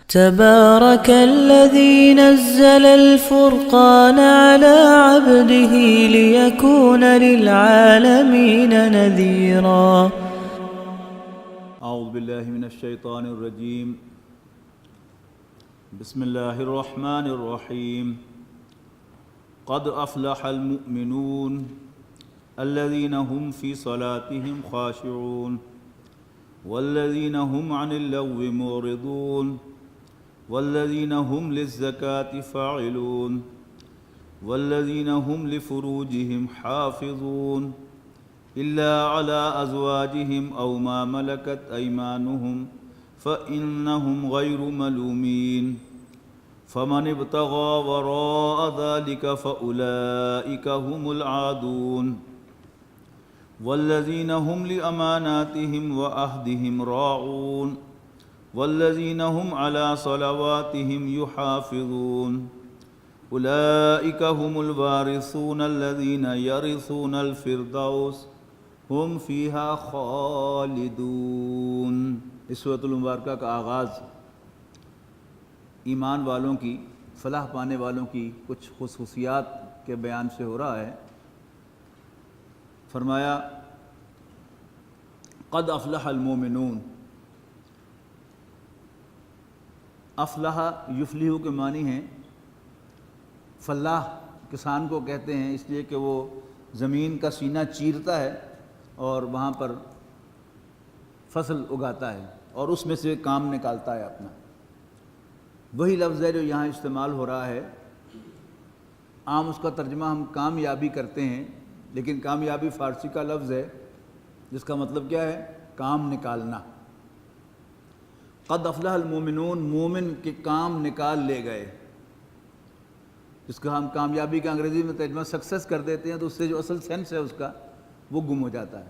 تبارك الذي نزل الفرقان على عبده ليكون للعالمين نذيرا. اعوذ باللہ من الشیطان الرجیم. بسم اللہ الرحمن الرحیم. قد افلح المؤمنون الذين هم في صلاتهم خاشعون والذين هم عن اللغو معرضون والذين هم للزكاة فاعلون والذين هم لفروجهم حافظون إلا على أزواجهم أو ما ملكت أيمانهم فإنهم غير ملومين فمن ابتغى وراء ذلك فأولئك هم العادون والذين هم لأماناتهم وعهدهم راعون والذين هم على صلواتهم يحافظون أولئك هم الوارثون الذين يرثون الفردوس هم فيها خالدون. اس سورۃ المبارکہ کا آغاز ایمان والوں کی، فلاح پانے والوں کی کچھ خصوصیات کے بیان سے ہو رہا ہے. فرمایا قد افلح المومنون. افلح یفلح کے معنی ہیں فلاح. کسان کو کہتے ہیں اس لیے کہ وہ زمین کا سینہ چیرتا ہے اور وہاں پر فصل اگاتا ہے اور اس میں سے کام نکالتا ہے اپنا. وہی لفظ ہے جو یہاں استعمال ہو رہا ہے. عام اس کا ترجمہ ہم کامیابی کرتے ہیں، لیکن کامیابی فارسی کا لفظ ہے جس کا مطلب کیا ہے؟ کام نکالنا. قد افلح المومنون، مومن کے کام نکال لے گئے. جس کا ہم کامیابی کا انگریزی میں ترجمہ سکسیس کر دیتے ہیں تو اس سے جو اصل سینس ہے اس کا وہ گم ہو جاتا ہے.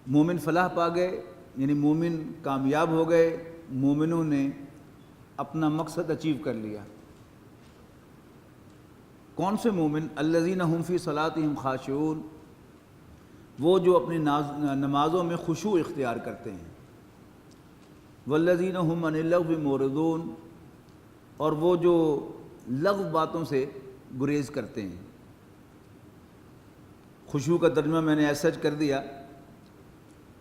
مومن فلاح پا گئے یعنی مومن کامیاب ہو گئے، مومنوں نے اپنا مقصد اچیو کر لیا. کون سے مومن؟ الذین هم فی صلاتہم خاشعون، وہ جو اپنی نمازوں میں خشوع اختیار کرتے ہیں. والذین هم عن اللغو معرضون، اور وہ جو لغو باتوں سے گریز کرتے ہیں. خشوع کا ترجمہ میں نے ایسا کر دیا،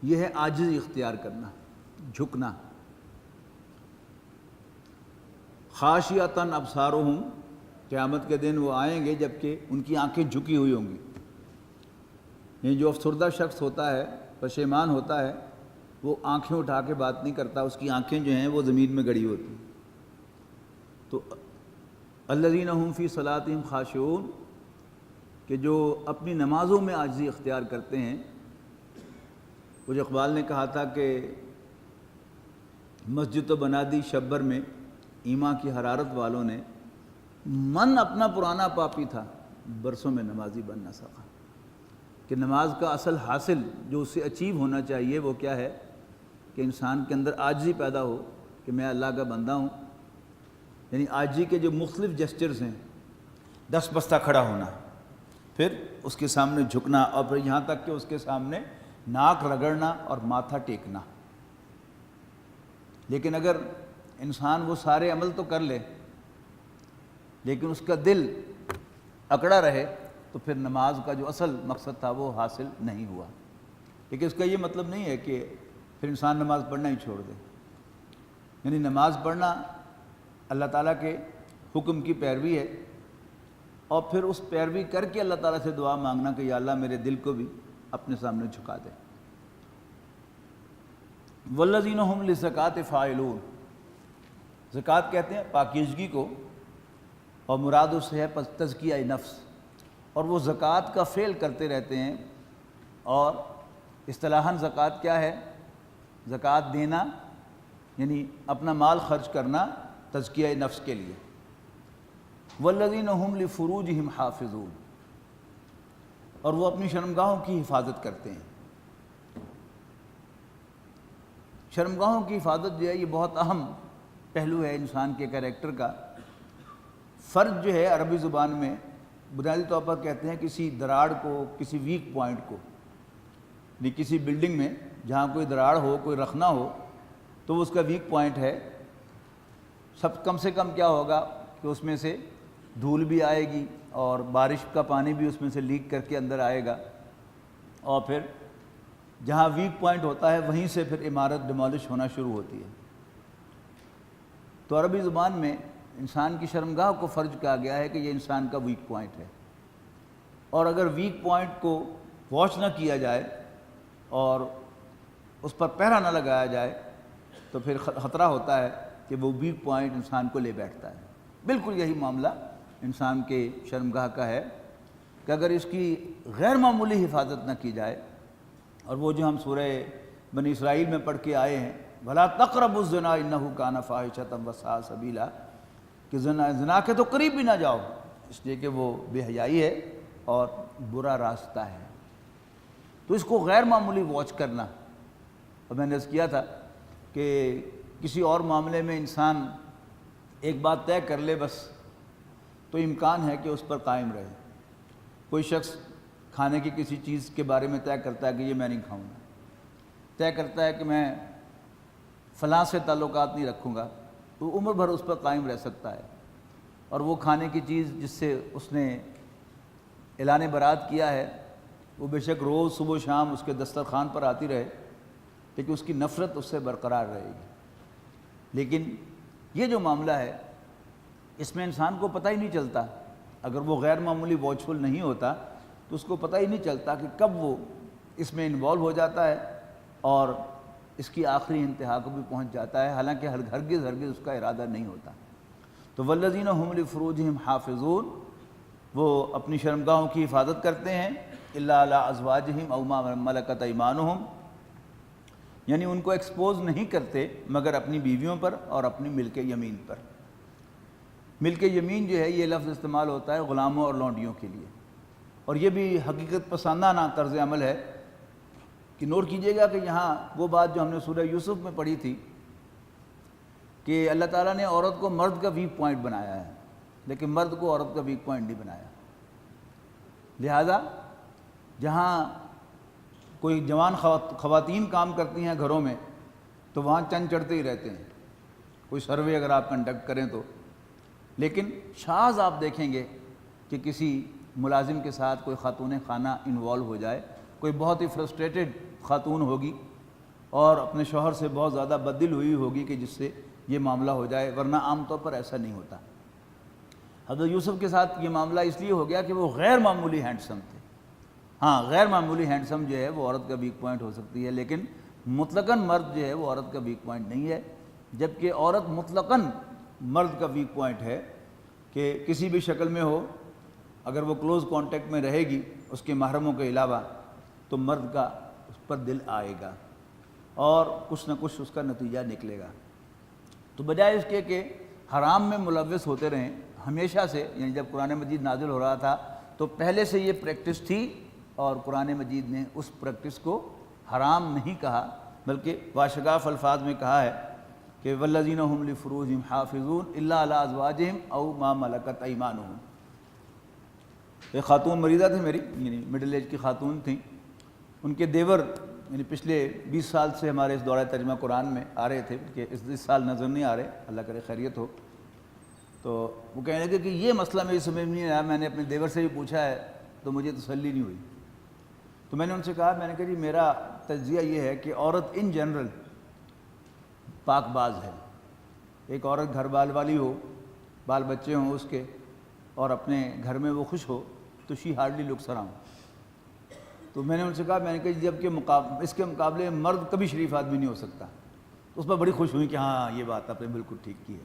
یہ ہے عاجزی اختیار کرنا، جھکنا. خاشعۃ ابصارہم، قیامت کے دن وہ آئیں گے جبکہ ان کی آنکھیں جھکی ہوئی ہوں گی. یہ جو افسردہ شخص ہوتا ہے، پشیمان ہوتا ہے، وہ آنکھیں اٹھا کے بات نہیں کرتا، اس کی آنکھیں جو ہیں وہ زمین میں گڑی ہوتی ہیں. تو الذین هم فی صلاتہم خاشعون، کہ جو اپنی نمازوں میں عاجزی اختیار کرتے ہیں. کچھ اقبال نے کہا تھا کہ مسجد تو بنا دی شبر میں ایماں کی حرارت والوں نے، من اپنا پرانا پاپی تھا برسوں میں نمازی بن نہ سکا. کہ نماز کا اصل حاصل جو اسے اچیو ہونا چاہیے وہ کیا ہے؟ کہ انسان کے اندر عاجزی پیدا ہو کہ میں اللہ کا بندہ ہوں. یعنی عاجزی کے جو مختلف جسچرز ہیں، دست بستہ کھڑا ہونا، پھر اس کے سامنے جھکنا، اور پھر یہاں تک کہ اس کے سامنے ناک رگڑنا اور ماتھا ٹیکنا. لیکن اگر انسان وہ سارے عمل تو کر لے لیکن اس کا دل اکڑا رہے تو پھر نماز کا جو اصل مقصد تھا وہ حاصل نہیں ہوا. لیکن اس کا یہ مطلب نہیں ہے کہ پھر انسان نماز پڑھنا ہی چھوڑ دے. یعنی نماز پڑھنا اللہ تعالیٰ کے حکم کی پیروی ہے، اور پھر اس پیروی کر کے اللہ تعالیٰ سے دعا مانگنا کہ یا اللہ میرے دل کو بھی اپنے سامنے جھکا دے. والذین هم للزکاۃ فاعلون، زکوٰۃ کہتے ہیں پاکیزگی کو، اور مراد اس سے ہے تزکیہ نفس. اور وہ زکوٰۃ کا فعل کرتے رہتے ہیں. اور اصطلاحاً زکوٰۃ کیا ہے؟ زکوٰۃ دینا یعنی اپنا مال خرچ کرنا تزکیہ نفس کے لیے. والذین هم لفروجہم حافظون، اور وہ اپنی شرمگاہوں کی حفاظت کرتے ہیں. شرمگاہوں کی حفاظت جو ہے یہ بہت اہم پہلو ہے انسان کے کیریکٹر کا. فرج جو ہے عربی زبان میں بنیادی طور پر کہتے ہیں کسی دراڑ کو، کسی ویک پوائنٹ کو. کسی بلڈنگ میں جہاں کوئی دراڑ ہو، کوئی رخنا ہو، تو وہ اس کا ویک پوائنٹ ہے. سب کم سے کم کیا ہوگا کہ اس میں سے دھول بھی آئے گی اور بارش کا پانی بھی اس میں سے لیک کر کے اندر آئے گا, اور پھر جہاں ویک پوائنٹ ہوتا ہے وہیں سے پھر عمارت ڈیمالش ہونا شروع ہوتی ہے. تو عربی زبان میں انسان کی شرمگاہ کو فرض کیا گیا ہے کہ یہ انسان کا ویک پوائنٹ ہے, اور اگر ویک پوائنٹ کو واچ نہ کیا جائے اور اس پر پہرا نہ لگایا جائے تو پھر خطرہ ہوتا ہے کہ وہ ویک پوائنٹ انسان کو لے بیٹھتا ہے. بالکل یہی معاملہ انسان کے شرمگاہ کا ہے کہ اگر اس کی غیر معمولی حفاظت نہ کی جائے, اور وہ جو ہم سورہ بنی اسرائیل میں پڑھ کے آئے ہیں, بھلا تقربوا الزنا انہ کان فاحشۃ وساء سبیلا, کہ زنا کے تو قریب بھی نہ جاؤ, اس لیے کہ وہ بے حیائی ہے اور برا راستہ ہے. تو اس کو غیر معمولی واچ کرنا, اور میں نے عرض کیا تھا کہ کسی اور معاملے میں انسان ایک بات طے کر لے بس, تو امکان ہے کہ اس پر قائم رہے. کوئی شخص کھانے کی کسی چیز کے بارے میں طے کرتا ہے کہ یہ میں نہیں کھاؤں گا, طے کرتا ہے کہ میں فلاں سے تعلقات نہیں رکھوں گا, تو عمر بھر اس پر قائم رہ سکتا ہے. اور وہ کھانے کی چیز جس سے اس نے اعلان برات کیا ہے وہ بے شک روز صبح و شام اس کے دسترخوان پر آتی رہے, لیکن اس کی نفرت اس سے برقرار رہے گی. لیکن یہ جو معاملہ ہے اس میں انسان کو پتہ ہی نہیں چلتا, اگر وہ غیر معمولی واچفل نہیں ہوتا تو اس کو پتہ ہی نہیں چلتا کہ کب وہ اس میں انوالو ہو جاتا ہے اور اس کی آخری انتہا کو بھی پہنچ جاتا ہے, حالانکہ ہرگز اس کا ارادہ نہیں ہوتا. تو والذین هم لفروجہم حافظون, وہ اپنی شرمگاہوں کی حفاظت کرتے ہیں, الا علی ازواجہم او ما ملکت ایمانہم, یعنی ان کو ایکسپوز نہیں کرتے مگر اپنی بیویوں پر اور اپنی ملک یمین پر. ملک یمین جو ہے یہ لفظ استعمال ہوتا ہے غلاموں اور لونڈیوں کے لیے, اور یہ بھی حقیقت پسندانہ طرز عمل ہے کہ نوٹ کیجئے گا کہ یہاں وہ بات جو ہم نے سورہ یوسف میں پڑھی تھی کہ اللہ تعالیٰ نے عورت کو مرد کا ویک پوائنٹ بنایا ہے, لیکن مرد کو عورت کا ویک پوائنٹ نہیں بنایا. لہذا جہاں کوئی جوان خواتین کام کرتی ہیں گھروں میں تو وہاں چند چڑھتے ہی رہتے ہیں, کوئی سروے اگر آپ کنڈکٹ کریں تو. لیکن شاذ آپ دیکھیں گے کہ کسی ملازم کے ساتھ کوئی خاتون خانہ انوالو ہو جائے, کوئی بہت ہی فرسٹریٹڈ خاتون ہوگی اور اپنے شوہر سے بہت زیادہ بددل ہوئی ہوگی کہ جس سے یہ معاملہ ہو جائے, ورنہ عام طور پر ایسا نہیں ہوتا. حضرت یوسف کے ساتھ یہ معاملہ اس لیے ہو گیا کہ وہ غیر معمولی ہینڈسم تھے. ہاں, غیر معمولی ہینڈسم جو ہے وہ عورت کا ویک پوائنٹ ہو سکتی ہے, لیکن مطلقاً مرد جو ہے وہ عورت کا ویک پوائنٹ نہیں ہے, جبکہ عورت مطلقاً مرد کا ویک پوائنٹ ہے کہ کسی بھی شکل میں ہو, اگر وہ کلوز کانٹیکٹ میں رہے گی اس کے محرموں کے علاوہ تو مرد کا اس پر دل آئے گا اور کچھ نہ کچھ اس کا نتیجہ نکلے گا. تو بجائے اس کے کہ حرام میں ملوث ہوتے رہیں ہمیشہ سے, یعنی جب قرآن مجید نازل ہو رہا تھا تو پہلے سے یہ پریکٹس تھی, اور قرآن مجید نے اس پریکٹس کو حرام نہیں کہا بلکہ واشگاف الفاظ میں کہا ہے کہ والذین هم لفروجہم حافظون الا علی ازواجہم او ما ملکت ایمانہم. ایک خاتون مریضہ تھی میری, یعنی مڈل ایج کی خاتون تھیں, ان کے دیور یعنی پچھلے 20 سال سے ہمارے اس دورہ ترجمہ قرآن میں آ رہے تھے کہ اس سال نظر نہیں آ رہے, اللہ کرے خیریت ہو. تو وہ کہنے لگے کہ یہ مسئلہ میری سمجھ میں نہیں آیا, میں نے اپنے دیور سے بھی پوچھا ہے تو مجھے تسلی نہیں ہوئی. تو میں نے ان سے کہا, میں نے کہا جی میرا تجزیہ یہ ہے کہ عورت ان جنرل پاک باز ہے. ایک عورت گھر بال والی ہو, بال بچے ہوں اس کے, اور اپنے گھر میں وہ خوش ہو تو شی ہارڈلی لکس اراؤنڈ. تو میں نے ان سے کہا, میں نے کہا جب کہ اس کے مقابلے مرد کبھی شریف آدمی نہیں ہو سکتا. اس پر بڑی خوش ہوئی کہ ہاں یہ بات آپ نے بالکل ٹھیک کی ہے.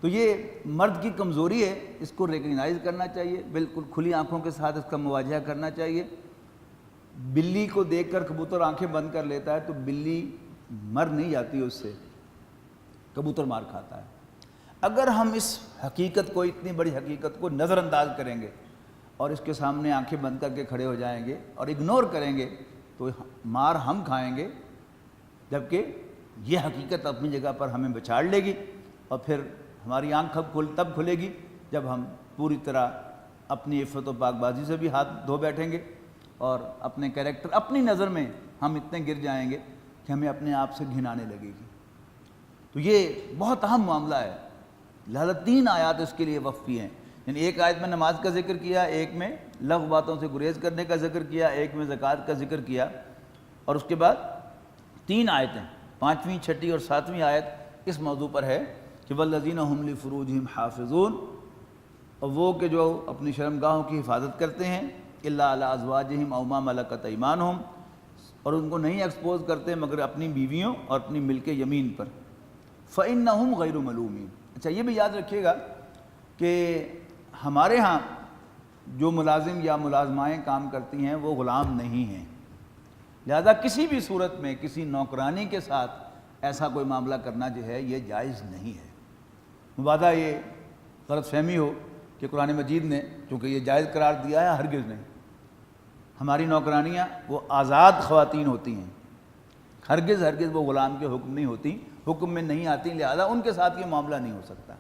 تو یہ مرد کی کمزوری ہے, اس کو ریکگنائز کرنا چاہیے, بالکل کھلی آنکھوں کے ساتھ اس کا مواجہہ کرنا چاہیے. بلی کو دیکھ کر کبوتر آنکھیں بند کر لیتا ہے تو بلی مر نہیں جاتی اس سے, کبوتر مار کھاتا ہے. اگر ہم اس حقیقت کو, اتنی بڑی حقیقت کو نظر انداز کریں گے اور اس کے سامنے آنکھیں بند کر کے کھڑے ہو جائیں گے اور اگنور کریں گے تو مار ہم کھائیں گے, جبکہ یہ حقیقت اپنی جگہ پر ہمیں بچاڑ لے گی, اور پھر ہماری آنکھ تب کھلے گی جب ہم پوری طرح اپنی عفت و پاک بازی سے بھی ہاتھ دھو بیٹھیں گے, اور اپنے کیریکٹر, اپنی نظر میں ہم اتنے گر جائیں گے کہ ہمیں اپنے آپ سے گھن آنے لگے گی. تو یہ بہت اہم معاملہ ہے، لہذا 3 آیات اس کے لیے وقف کی ہیں، یعنی ایک آیت میں نماز کا ذکر کیا، ایک میں لغو باتوں سے گریز کرنے کا ذکر کیا، ایک میں زکوٰۃ کا ذکر کیا، اور اس کے بعد 3 آیتیں 5ویں 6ٹھی اور 7ویں آیت اس موضوع پر ہے کہ والذین هم لفروجہم حافظون، اور وہ کہ جو اپنی شرمگاہوں کی حفاظت کرتے ہیں، الا علی ازواجہم او ما ملکت ایمانہم، اور ان کو نہیں ایکسپوز کرتے مگر اپنی بیویوں اور اپنی ملک یمین پر، فإنہم غیر ملومین۔ اچھا یہ بھی یاد رکھیے گا کہ ہمارے ہاں جو ملازم یا ملازمائیں کام کرتی ہیں وہ غلام نہیں ہیں، لہذا کسی بھی صورت میں کسی نوکرانی کے ساتھ ایسا کوئی معاملہ کرنا جو ہے یہ جائز نہیں ہے۔ مبادہ یہ غلط فہمی ہو کہ قرآن مجید نے چونکہ یہ جائز قرار دیا ہے، ہرگز نہیں، ہماری نوکرانیاں وہ آزاد خواتین ہوتی ہیں، ہرگز وہ غلام کے حکم نہیں ہوتی، حکم میں نہیں آتی، لہذا ان کے ساتھ یہ معاملہ نہیں ہو سکتا۔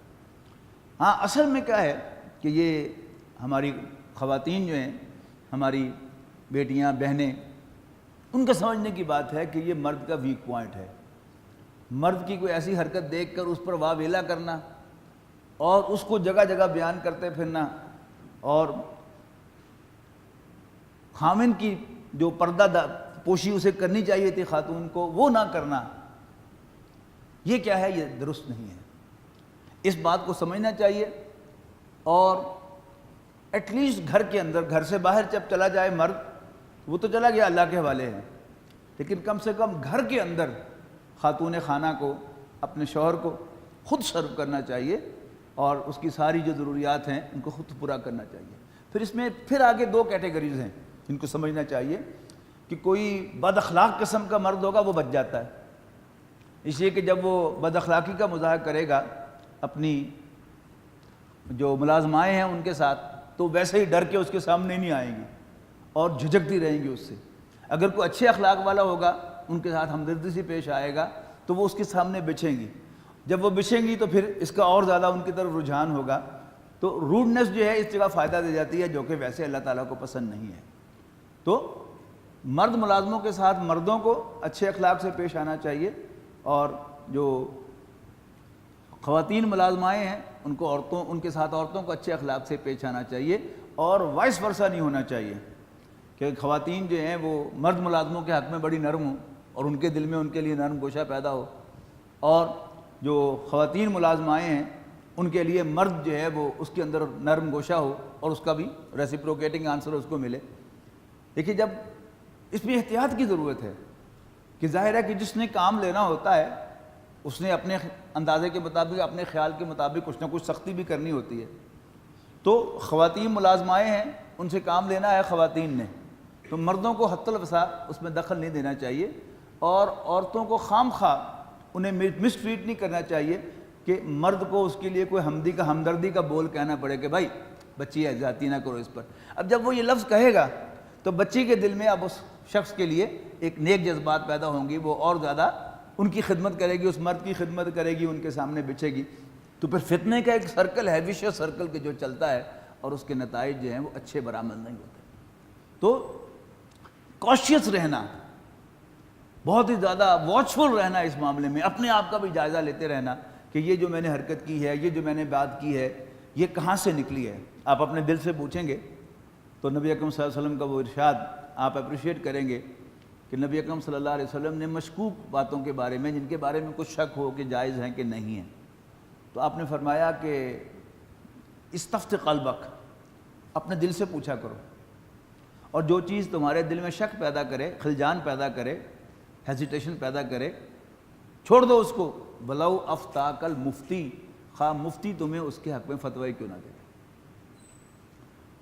ہاں اصل میں کیا ہے کہ یہ ہماری خواتین جو ہیں، ہماری بیٹیاں بہنیں، ان کے سمجھنے کی بات ہے کہ یہ مرد کا ویک پوائنٹ ہے، مرد کی کوئی ایسی حرکت دیکھ کر اس پر واہ ویلا کرنا اور اس کو جگہ جگہ بیان کرتے پھرنا، اور خامن کی جو پردہ پوشی اسے کرنی چاہیے تھی خاتون کو وہ نہ کرنا، یہ کیا ہے، یہ درست نہیں ہے۔ اس بات کو سمجھنا چاہیے، اور ایٹ لیسٹ گھر کے اندر، گھر سے باہر جب چلا جائے مرد، وہ تو چلا گیا، اللہ کے حوالے ہے، لیکن کم سے کم گھر کے اندر خاتون خانہ کو اپنے شوہر کو خود سرو کرنا چاہیے، اور اس کی ساری جو ضروریات ہیں ان کو خود پورا کرنا چاہیے۔ پھر اس میں پھر آگے 2 کیٹیگریز ہیں جن کو سمجھنا چاہیے کہ کوئی بد اخلاق قسم کا مرد ہوگا وہ بچ جاتا ہے، اس لیے کہ جب وہ بد اخلاقی کا مظاہرہ کرے گا اپنی جو ملازمائیں ہیں ان کے ساتھ، تو ویسے ہی ڈر کے اس کے سامنے نہیں آئیں گی اور جھجکتی رہیں گی اس سے۔ اگر کوئی اچھے اخلاق والا ہوگا، ان کے ساتھ ہمدردی سے پیش آئے گا، تو وہ اس کے سامنے بچھیں گی، جب وہ بچھیں گی تو پھر اس کا اور زیادہ ان کی طرف رجحان ہوگا، تو روڈنس جو ہے اس جگہ فائدہ دے جاتی ہے، جو کہ ویسے اللہ تعالیٰ کو پسند نہیں ہے۔ تو مرد ملازموں کے ساتھ مردوں کو اچھے اخلاق سے پیش آنا چاہیے، اور جو خواتین ملازمائیں ہیں ان کے ساتھ عورتوں کو اچھے اخلاق سے پیش آنا چاہیے، اور وائس ورثہ نہیں ہونا چاہیے کہ خواتین جو ہیں وہ مرد ملازموں کے حق میں بڑی نرم ہوں اور ان کے دل میں ان کے لیے نرم گوشہ پیدا ہو، اور جو خواتین ملازمائیں ہیں ان کے لیے مرد جو ہے وہ اس کے اندر نرم گوشہ ہو اور اس کا بھی ریسیپروکیٹنگ آنسر اس کو ملے۔ دیکھیے جب اس میں احتیاط کی ضرورت ہے کہ ظاہر ہے کہ جس نے کام لینا ہوتا ہے اس نے اپنے اندازے کے مطابق، اپنے خیال کے مطابق کچھ نہ کچھ سختی بھی کرنی ہوتی ہے۔ تو خواتین ملازمائیں ہیں، ان سے کام لینا ہے خواتین نے، تو مردوں کو حتی الوسع اس میں دخل نہیں دینا چاہیے، اور عورتوں کو خام خواہ انہیں مس ٹریٹ نہیں کرنا چاہیے کہ مرد کو اس کے لیے کوئی ہمدردی کا بول کہنا پڑے کہ بھائی بچی ہے، زیادتی نہ کرو اس پر۔ اب جب وہ یہ لفظ کہے گا تو بچی کے دل میں اب اس شخص کے لیے ایک نیک جذبات پیدا ہوں گی، وہ اور زیادہ ان کی خدمت کرے گی، اس مرد کی خدمت کرے گی، ان کے سامنے بچھے گی، تو پھر فتنے کا ایک سرکل ہے، ویشیس سرکل کے جو چلتا ہے، اور اس کے نتائج جو ہیں وہ اچھے برآمد نہیں ہوتے۔ تو کاشیس رہنا، بہت ہی زیادہ واچفل رہنا اس معاملے میں، اپنے آپ کا بھی جائزہ لیتے رہنا کہ یہ جو میں نے حرکت کی ہے، یہ جو میں نے بات کی ہے، یہ کہاں سے نکلی ہے۔ آپ اپنے دل سے پوچھیں گے تو نبی اکرم صلی اللہ علیہ وسلم کا وہ ارشاد آپ اپریشیٹ کریں گے کہ نبی اکرم صلی اللہ علیہ وسلم نے مشکوک باتوں کے بارے میں، جن کے بارے میں کچھ شک ہو کہ جائز ہیں کہ نہیں ہیں، تو آپ نے فرمایا کہ استفت قلبک، اپنے دل سے پوچھا کرو، اور جو چیز تمہارے دل میں شک پیدا کرے، خلجان پیدا کرے، ہیزیٹیشن پیدا کرے، چھوڑ دو اس کو، بلو افتاک المفتی، خواہ مفتی تمہیں اس کے حق میں فتوی کیوں نہ دے۔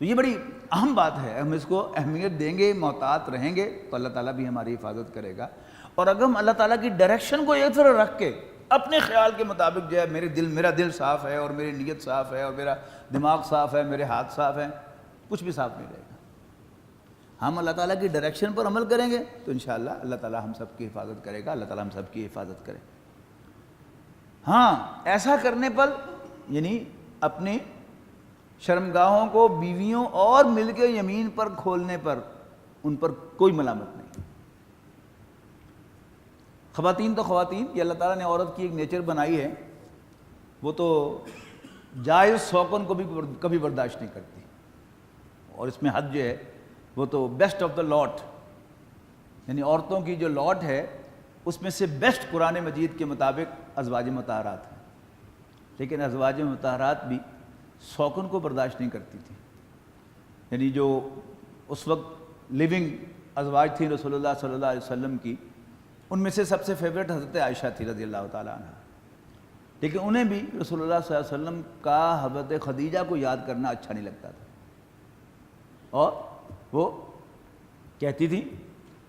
تو یہ بڑی اہم بات ہے، ہم اس کو اہمیت دیں گے، محتاط رہیں گے تو اللہ تعالیٰ بھی ہماری حفاظت کرے گا۔ اور اگر ہم اللہ تعالیٰ کی ڈائریکشن کو ایک طرح رکھ کے اپنے خیال کے مطابق جو ہے میرا دل صاف ہے، اور میری نیت صاف ہے، اور میرا دماغ صاف ہے، میرے ہاتھ صاف ہیں، کچھ بھی صاف نہیں رہے گا۔ ہم اللہ تعالیٰ کی ڈائریکشن پر عمل کریں گے تو انشاءاللہ اللہ تعالیٰ ہم سب کی حفاظت کرے گا، اللہ تعالیٰ ہم سب کی حفاظت کرے۔ ہاں ایسا کرنے پر، یعنی اپنی شرمگاہوں کو بیویوں اور مل کے یمین پر کھولنے پر ان پر کوئی ملامت نہیں۔ خواتین تو خواتین، یہ اللہ تعالیٰ نے عورت کی ایک نیچر بنائی ہے، وہ تو جائز شوقن کو بھی کبھی برداشت نہیں کرتی، اور اس میں حد جو ہے وہ تو بیسٹ آف دا لاٹ، یعنی عورتوں کی جو لاٹ ہے اس میں سے بیسٹ قرآن مجید کے مطابق ازواج مطہرات ہیں، لیکن ازواج مطہرات بھی شوقن کو برداشت نہیں کرتی تھی، یعنی جو اس وقت لیونگ ازواج تھیں رسول اللہ صلی اللہ علیہ وسلم کی، ان میں سے سب سے فیوریٹ حضرت عائشہ تھی رضی اللہ تعالیٰ عنہ، لیکن انہیں بھی رسول اللہ صلی اللہ علیہ وسلم کا حضرت خدیجہ کو یاد کرنا اچھا نہیں لگتا تھا، اور وہ کہتی تھی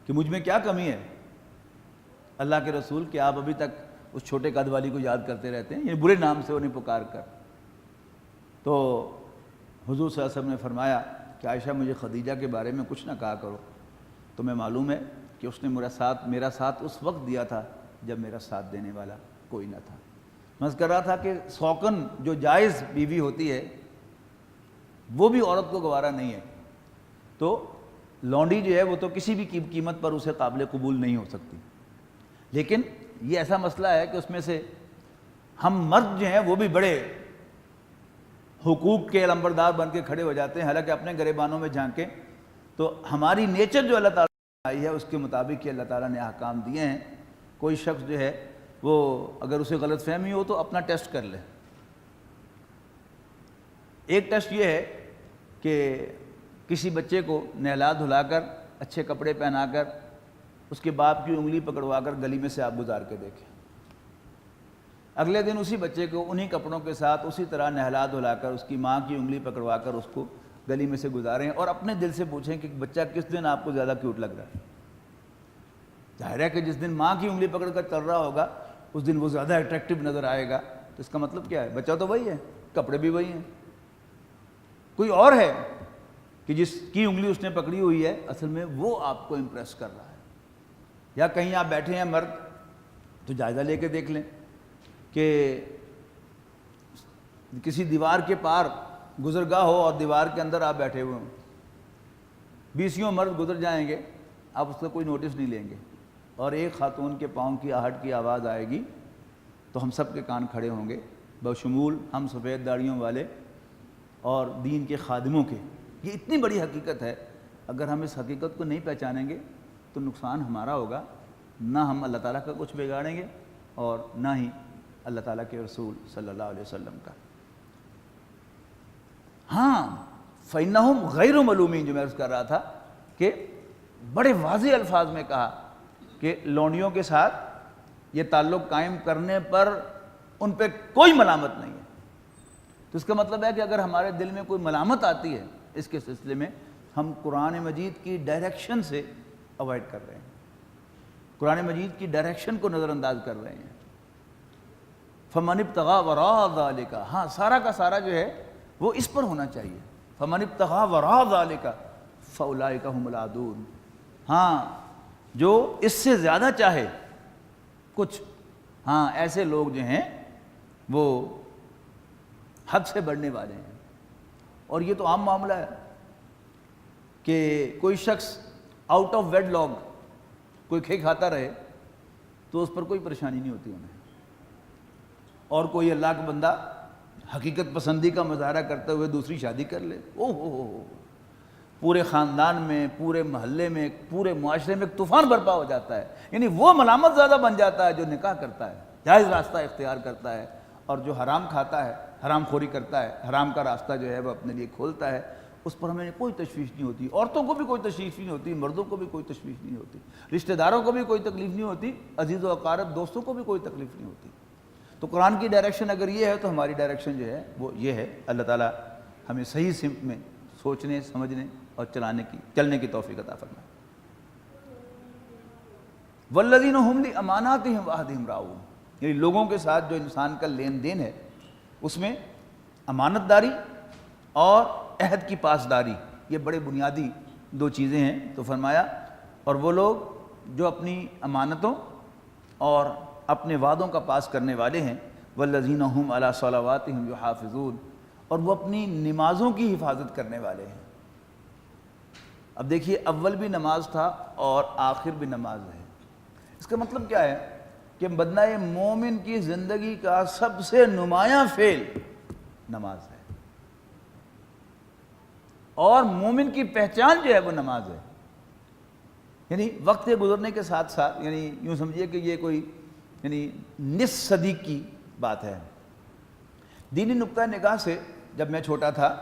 کہ مجھ میں کیا کمی ہے اللہ کے رسول کہ آپ ابھی تک اس چھوٹے قد والی کو یاد کرتے رہتے ہیں، یہ برے نام سے انہیں پکار کر۔ تو حضور صلی اللہ علیہ وسلم نے فرمایا کہ عائشہ مجھے خدیجہ کے بارے میں کچھ نہ کہا کرو، تمہیں معلوم ہے کہ اس نے میرا ساتھ اس وقت دیا تھا جب میرا ساتھ دینے والا کوئی نہ تھا۔ میں کر رہا تھا کہ شوقن جو جائز بیوی ہوتی ہے وہ بھی عورت کو گوارا نہیں ہے، تو لونڈی جو ہے وہ تو کسی بھی قیمت پر اسے قابل قبول نہیں ہو سکتی، لیکن یہ ایسا مسئلہ ہے کہ اس میں سے ہم مرد جو ہیں وہ بھی بڑے حقوق کے علمبردار بن کے کھڑے ہو جاتے ہیں، حالانکہ اپنے گریبانوں میں جھانکیں تو ہماری نیچر جو اللہ تعالیٰ نے آئی ہے اس کے مطابق ہی اللہ تعالیٰ نے احکام دیے ہیں۔ کوئی شخص جو ہے وہ اگر اسے غلط فہمی ہو تو اپنا ٹیسٹ کر لے۔ ایک ٹیسٹ یہ ہے کہ کسی بچے کو نہلا دھلا کر اچھے کپڑے پہنا کر اس کے باپ کی انگلی پکڑوا کر گلی میں سے آپ گزار کے دیکھیں، اگلے دن اسی بچے کو انہی کپڑوں کے ساتھ اسی طرح نہلا دھلا کر اس کی ماں کی انگلی پکڑوا کر اس کو گلی میں سے گزاریں، اور اپنے دل سے پوچھیں کہ بچہ کس دن آپ کو زیادہ کیوٹ لگ رہا ہے۔ ظاہر ہے کہ جس دن ماں کی انگلی پکڑ کر چل رہا ہوگا اس دن وہ زیادہ اٹریکٹیو نظر آئے گا، تو اس کا مطلب کیا ہے؟ بچہ تو وہی ہے، کپڑے بھی وہی ہیں، کوئی اور ہے کہ جس کی انگلی اس نے پکڑی ہوئی ہے اصل میں وہ آپ کو امپریس کر رہا ہے۔ یا کہیں آپ بیٹھے ہیں مرد تو جائزہ لے کے دیکھ لیں کہ کسی دیوار کے پار گزرگاہ ہو اور دیوار کے اندر آپ بیٹھے ہوئے ہوں، 20 مرد گزر جائیں گے، آپ اس کا کوئی نوٹس نہیں لیں گے، اور ایک خاتون کے پاؤں کی آہٹ کی آواز آئے گی تو ہم سب کے کان کھڑے ہوں گے، بشمول ہم سفید داڑھیوں والے اور دین کے خادموں کے۔ یہ اتنی بڑی حقیقت ہے، اگر ہم اس حقیقت کو نہیں پہچانیں گے تو نقصان ہمارا ہوگا، نہ ہم اللہ تعالیٰ کا کچھ بگاڑیں گے اور نہ ہی اللہ تعالیٰ کے رسول صلی اللہ علیہ وسلم کا۔ ہاں فَإِنَّهُمْ غَيْرُ مَلُومِينَ، جو میں عرض کر رہا تھا کہ بڑے واضح الفاظ میں کہا کہ لونڈیوں کے ساتھ یہ تعلق قائم کرنے پر ان پہ کوئی ملامت نہیں ہے۔ تو اس کا مطلب ہے کہ اگر ہمارے دل میں کوئی ملامت آتی ہے اس کے سلسلے میں، ہم قرآن مجید کی ڈائریکشن سے اوائڈ کر رہے ہیں، قرآن مجید کی ڈائریکشن کو نظر انداز کر رہے ہیں۔ فَمَنِ ابْتَغَىٰ وَرَاءَ ذَلِكَ، ہاں سارا کا سارا جو ہے وہ اس پر ہونا چاہیے۔ فَمَنِ ابْتَغَىٰ وَرَاءَ ذَلِكَ فَأُولَٰئِكَ هُمُ الْعَادُونَ، ہاں جو اس سے زیادہ چاہے کچھ، ہاں ایسے لوگ جو ہیں وہ حد سے بڑھنے والے ہیں۔ اور یہ تو عام معاملہ ہے کہ کوئی شخص آؤٹ آف ویڈ لاگ کوئی کھاتا رہے تو اس پر کوئی پریشانی نہیں ہوتی انہیں، اور کوئی اللہ کا بندہ حقیقت پسندی کا مظاہرہ کرتے ہوئے دوسری شادی کر لے، ہو پورے خاندان میں، پورے محلے میں، پورے معاشرے میں ایک طوفان برپا ہو جاتا ہے۔ یعنی وہ ملامت زیادہ بن جاتا ہے جو نکاح کرتا ہے، جائز راستہ اختیار کرتا ہے، اور جو حرام کھاتا ہے، حرام خوری کرتا ہے، حرام کا راستہ جو ہے وہ اپنے لیے کھولتا ہے، اس پر ہمیں کوئی تشویش نہیں ہوتی۔ عورتوں کو بھی کوئی تشویش نہیں ہوتی، مردوں کو بھی کوئی تشویش نہیں ہوتی، رشتہ داروں کو بھی کوئی تکلیف نہیں ہوتی، عزیز و اقارب دوستوں کو بھی کوئی تکلیف نہیں ہوتی۔ تو قرآن کی ڈائریکشن اگر یہ ہے تو ہماری ڈائریکشن جو ہے وہ یہ ہے۔ اللہ تعالیٰ ہمیں صحیح سمت میں سوچنے، سمجھنے اور چلنے کی توفیق عطا فرمائے۔ والذین هم لأماناتهم وعہدہم راعون، یعنی لوگوں کے ساتھ جو انسان کا لین دین ہے اس میں امانت داری اور عہد کی پاسداری، یہ بڑے بنیادی دو چیزیں ہیں۔ تو فرمایا اور وہ لوگ جو اپنی امانتوں اور اپنے وعدوں کا پاس کرنے والے ہیں، والذین هم علی صلواتہم یحافظون، اور وہ اپنی نمازوں کی حفاظت کرنے والے ہیں۔ اب دیکھیے اول بھی نماز تھا اور آخر بھی نماز ہے، اس کا مطلب کیا ہے کہ بندہ مومن کی زندگی کا سب سے نمایاں فعل نماز ہے، اور مومن کی پہچان جو ہے وہ نماز ہے۔ یعنی وقت کے گزرنے کے ساتھ ساتھ، یعنی یوں سمجھیے کہ یہ کوئی نصف صدی کی بات ہے۔ دینی نقطہ نگاہ سے جب میں چھوٹا تھا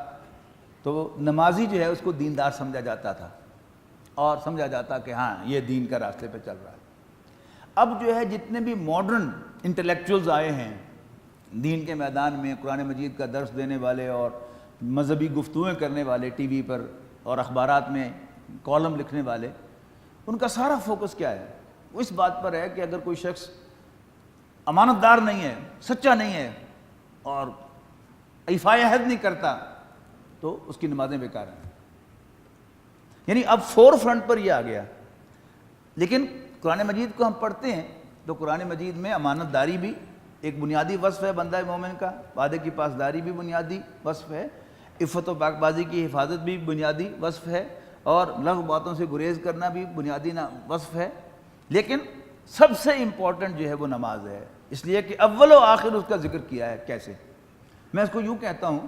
تو نمازی جو ہے اس کو دیندار سمجھا جاتا تھا، اور سمجھا جاتا کہ ہاں یہ دین کا راستے پہ چل رہا ہے۔ اب جو ہے جتنے بھی ماڈرن انٹلیکچوئلز آئے ہیں دین کے میدان میں، قرآن مجید کا درس دینے والے اور مذہبی گفتگویں کرنے والے ٹی وی پر اور اخبارات میں کالم لکھنے والے، ان کا سارا فوکس کیا ہے؟ وہ اس بات پر ہے کہ اگر کوئی شخص امانت دار نہیں ہے، سچا نہیں ہے، اور ایفائے عہد نہیں کرتا تو اس کی نمازیں بیکار ہیں۔ یعنی اب فور فرنٹ پر یہ آ گیا۔ لیکن قرآن مجید کو ہم پڑھتے ہیں تو قرآن مجید میں امانت داری بھی ایک بنیادی وصف ہے بندہ مومن کا، وعدے کی پاسداری بھی بنیادی وصف ہے، عفت و پاک بازی کی حفاظت بھی بنیادی وصف ہے، اور لغو باتوں سے گریز کرنا بھی بنیادی وصف ہے۔ لیکن سب سے امپورٹنٹ جو ہے وہ نماز ہے، اس لیے کہ اول و آخر اس کا ذکر کیا ہے۔ کیسے؟ میں اس کو یوں کہتا ہوں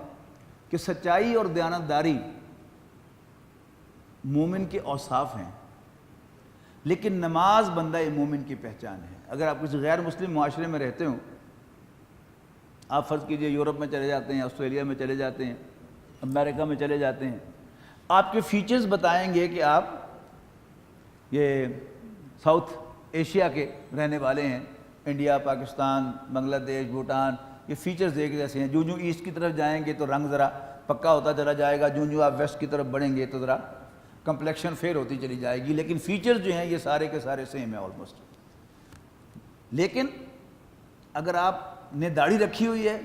کہ سچائی اور دیانتداری مومن کے اوصاف ہیں، لیکن نماز بندہ مومن کی پہچان ہے۔ اگر آپ کسی غیر مسلم معاشرے میں رہتے ہوں، آپ فرض کیجئے یورپ میں چلے جاتے ہیں، آسٹریلیا میں چلے جاتے ہیں، امریکہ میں چلے جاتے ہیں، آپ کے فیچرز بتائیں گے کہ آپ یہ ساؤتھ ایشیا کے رہنے والے ہیں، انڈیا، پاکستان، بنگلہ دیش، بھوٹان، یہ فیچرز ایک جیسے ہیں۔ جو ایسٹ کی طرف جائیں گے تو رنگ ذرا پکا ہوتا چلا جائے گا، جو آپ ویسٹ کی طرف بڑھیں گے تو ذرا کمپلیکشن فیئر ہوتی چلی جائے گی، لیکن فیچرز جو ہیں یہ سارے کے سارے سیم ہیں آلموسٹ۔ لیکن اگر آپ نے داڑھی رکھی ہوئی ہے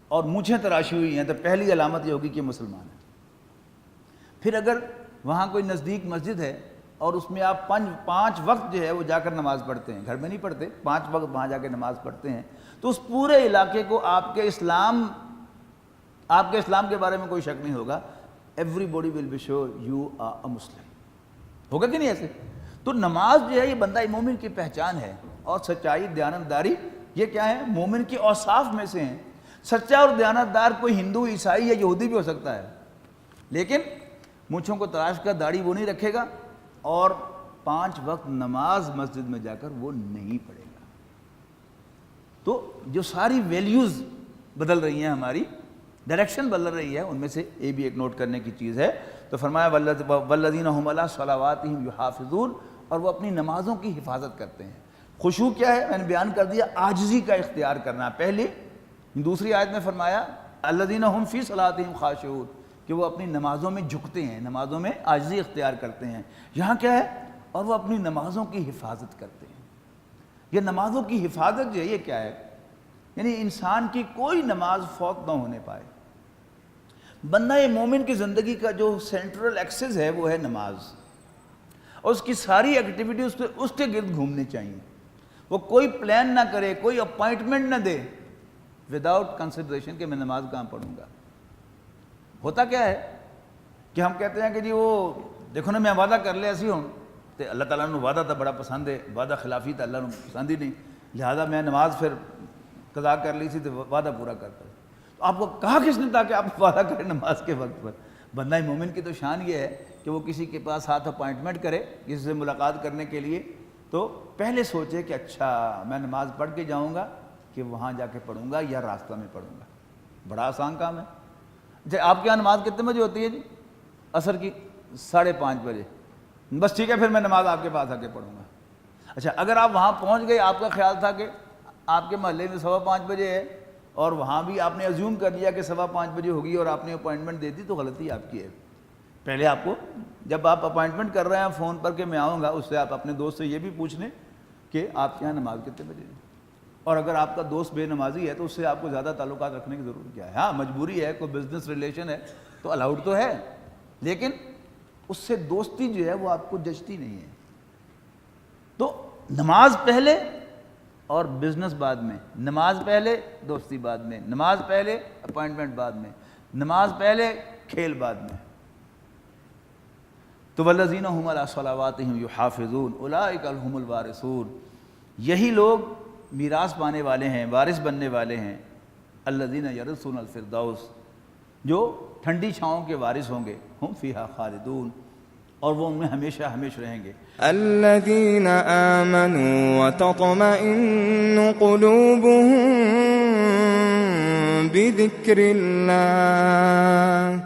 اور مونچھیں تراشی ہوئی ہیں تو پہلی علامت یہ ہوگی کہ مسلمان ہے۔ پھر اگر وہاں کوئی نزدیک مسجد ہے اور اس میں آپ پانچ وقت جو ہے وہ جا کر نماز پڑھتے ہیں، گھر میں نہیں پڑھتے، 5 وقت وہاں جا کے نماز پڑھتے ہیں، تو اس پورے علاقے کو آپ کے اسلام کے بارے میں کوئی شک نہیں ہوگا۔ Everybody will be sure you are a Muslim, ہوگا کہ نہیں ایسے؟ تو نماز جو ہے یہ بندہ مومن کی پہچان ہے، اور سچائی، دیانتداری یہ کیا ہے؟ مومن کے اوصاف میں سے ہیں۔ سچا اور دیانتدار کوئی ہندو، عیسائی یا یہودی بھی ہو سکتا ہے، لیکن مونچھوں کو تراش کر داڑھی وہ نہیں رکھے گا، اور 5 وقت نماز مسجد میں جا کر وہ نہیں پڑھے گا۔ تو جو ساری ویلیوز بدل رہی ہیں، ہماری ڈائریکشن بدل رہی ہے، ان میں سے یہ بھی ایک نوٹ کرنے کی چیز ہے۔ تو فرمایا والذین هم علی صلواتہم یحافظون، اور وہ اپنی نمازوں کی حفاظت کرتے ہیں۔ خشوع کیا ہے؟ میں نے بیان کر دیا، عاجزی کا اختیار کرنا پہلے۔ دوسری آیت میں فرمایا الذین هم فی صلاتہم خاشعون، کہ وہ اپنی نمازوں میں جھکتے ہیں، نمازوں میں عاجزی اختیار کرتے ہیں۔ یہاں کیا ہے؟ اور وہ اپنی نمازوں کی حفاظت کرتے ہیں۔ یہ نمازوں کی حفاظت جو ہے یہ کیا ہے؟ یعنی انسان کی کوئی نماز فوت نہ ہونے پائے۔ بندہ مومن کی زندگی کا جو سینٹرل ایکسس ہے وہ ہے نماز، اور اس کی ساری ایکٹیویٹی اس کے گرد گھومنی چاہیے۔ وہ کوئی پلان نہ کرے، کوئی اپائنٹمنٹ نہ دے وداؤٹ کنسیڈریشن کہ میں نماز کہاں پڑھوں گا۔ ہوتا کیا ہے کہ ہم کہتے ہیں کہ جی وہ دیکھو نا میں وعدہ کر لیا ایسی ہوں، تو اللہ تعالیٰ نے وعدہ تھا بڑا پسند ہے، وعدہ خلافی تھا اللہ نے پسند ہی نہیں، لہذا میں نماز پھر قضا کر لی تھی تو وعدہ پورا کرتا۔ تو آپ کو کہا کس نے تھا کہ آپ وعدہ کریں نماز کے وقت پر؟ بندہ مومن کی تو شان یہ ہے کہ وہ کسی کے پاس ہاتھ اپائنٹمنٹ کرے کسی سے ملاقات کرنے کے لیے، تو پہلے سوچے کہ اچھا میں نماز پڑھ کے جاؤں گا کہ وہاں جا کے پڑھوں گا یا راستہ میں پڑھوں گا۔ بڑا آسان کام ہے۔ اچھا آپ کے یہاں نماز کتنے بجے ہوتی ہے جی؟ عصر کی 5:30 بجے، بس ٹھیک ہے پھر میں نماز آپ کے پاس آ کے پڑھوں گا۔ اچھا اگر آپ وہاں پہنچ گئے، آپ کا خیال تھا کہ آپ کے محلے میں 5:15 بجے ہے، اور وہاں بھی آپ نے ازیوم کر لیا کہ 5:15 بجے ہوگی اور آپ نے اپوائنٹمنٹ دے دی، تو غلطی آپ کی ہے۔ پہلے آپ کو جب آپ اپوائنٹمنٹ کر رہے ہیں فون پر کہ میں آؤں گا، اس سے آپ اپنے دوست سے یہ بھی پوچھ لیں کہ آپ کے یہاں نماز کتنے بجے ہے، اور اگر آپ کا دوست بے نمازی ہے تو اس سے آپ کو زیادہ تعلقات رکھنے کی ضرورت کیا ہے؟ ہاں مجبوری ہے، کوئی بزنس ریلیشن ہے تو الاؤڈ تو ہے، لیکن اس سے دوستی جو ہے وہ آپ کو جچتی نہیں ہے۔ تو نماز پہلے اور بزنس بعد میں، نماز پہلے دوستی بعد میں، نماز پہلے اپوائنٹمنٹ بعد میں، نماز پہلے کھیل بعد میں۔ تو والذین هم علی صلواتہم یحافظون اولئک هم الوارثون، یہی لوگ میراث پانے والے ہیں، وارث بننے والے ہیں، الذین یرثون الفردوس، جو ٹھنڈی چھاؤں کے وارث ہوں گے، ہم فیہا خالدون، اور وہ ان میں ہمیشہ ہمیشہ رہیں گے۔ الذین آمنوا وتطمئن قلوبهم بذکر اللہ